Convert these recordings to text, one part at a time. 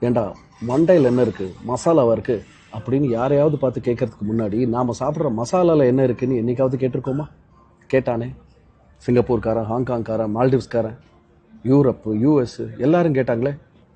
ஏண்டா மண்டையில் என்ன இருக்கு, மசாலாவா இருக்கு அப்படின்னு யாரையாவது பார்த்து கேட்கறதுக்கு முன்னாடி நாம சாப்பிட்ற மசாலால என்ன இருக்குன்னு என்னைக்காவது கேட்டிருக்கோமா? கேட்டானே. சிங்கப்பூர்காரன், ஹாங்காங்காரன், மால்டிவ்ஸ்காரன், யூரோப்பு, யூஎஸ் எல்லாரும் கேட்டாங்களே.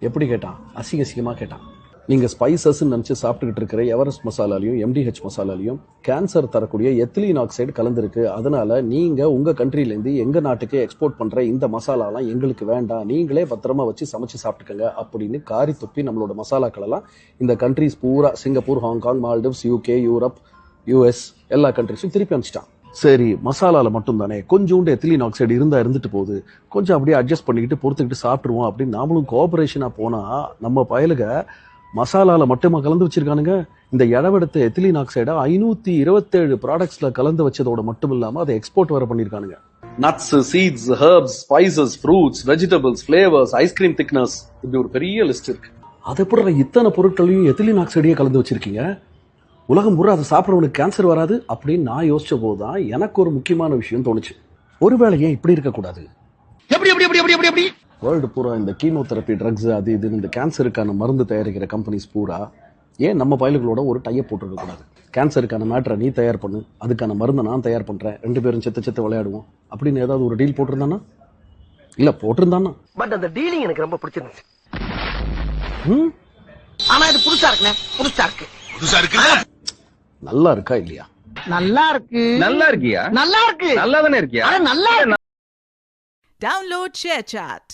எப்படி கேட்டான்? அசிங்க அசிங்கமாக கேட்டான். நீங்கள் ஸ்பைசஸ்ன்னு நினச்சி சாப்பிட்டுக்கிட்டு இருக்கிற எவரெஸ்ட் மசாலாலையும் எம்டிஹெச் மசாலாலையும் கேன்சர் தரக்கூடிய எத்திலீன் ஆக்சைடு கலந்துருக்கு. அதனால நீங்கள் உங்கள் கண்ட்ரிலேருந்து எங்கள் நாட்டுக்கு எக்ஸ்போர்ட் பண்ணுற இந்த மசாலாலாம் எங்களுக்கு வேண்டாம், நீங்களே பத்திரமா வச்சு சமைச்சு சாப்பிட்டுக்கங்க அப்படின்னு காரி துப்பி நம்மளோட மசாலாக்களெல்லாம் இந்த கண்ட்ரிஸ் பூரா, Singapore, Hong Kong, Maldives, UK, Europe, US எல்லா கண்ட்ரிஸும் திருப்பி அனுப்பிச்சிட்டான். சரி, மசாலால மட்டும் தானே, கொஞ்சோண்டு எத்திலீன் ஆக்சைடு இருந்துட்டு போகுது, கொஞ்சம் அப்படியே அட்ஜஸ்ட் பண்ணிக்கிட்டு பொறுத்துக்கிட்டு சாப்பிட்டுருவோம் அப்படின்னு நாமளும் கோஆபரேஷனா போனா நம்ம பயலுக மசாலால மட்டுமா கலந்து வச்சிருக்கானுங்க. இந்த இடவெடுத்த எத்திலீன் ஆக்சைடை 527 ப்ராடக்ட்ஸ்ல கலந்து வச்சதோட மட்டும் இல்லாம அதை எக்ஸ்போர்ட் வர பண்ணிருக்கானுங்க. Nuts, seeds, herbs, spices, fruits, vegetables, flavours, ice cream thickness, இப்படி ஒரு பெரிய லிஸ்ட் இருக்கு. அது எப்படி இத்தனை பொருட்களையும் எத்திலீன் ஆக்சைடையே கலந்து வச்சிருக்கீங்க? உலகம் பூரா அதை சாப்பிட்றவனுக்கு கேன்சர் வராது அப்படின்னு நான் யோசிச்ச போதுதான் எனக்கு ஒரு முக்கியமான விஷயம் தோணுச்சு. ஒருவேளை ஏன் இப்படி இருக்கக்கூடாது? வேர்ல்டு பூரா இந்த கீமோதெரப்பி ட்ரக்ஸ் அது இதுன்னு இந்த கேன்சருக்கான மருந்து தயாரிக்கிற கம்பெனிஸ் பூரா ஏன் நம்ம பயல்களோட ஒரு டைப் போட்டுருக்க கூடாது? கேன்சருக்கான மேட்டரை நீ தயார் பண்ணு, அதுக்கான மருந்தை நான் தயார் பண்றேன், 2 பேரும் செத்து விளையாடுவோம் அப்படின்னு ஏதாவது ஒரு டீல் போட்டிருந்தானா? இல்ல போட்டிருந்தானா? பட் அந்த டீலிங் எனக்கு ரொம்ப பிடிச்சிருந்துச்சு. ஆனா இது புதுசா இருக்குண்ணே, புதுசா இருக்கு. நல்லா இருக்கா இல்லையா? நல்லா இருக்கு. நல்லா இருக்கியா? நல்லா இருக்கு. நல்லா தானே இருக்கியா? நல்லா. Download ShareChat.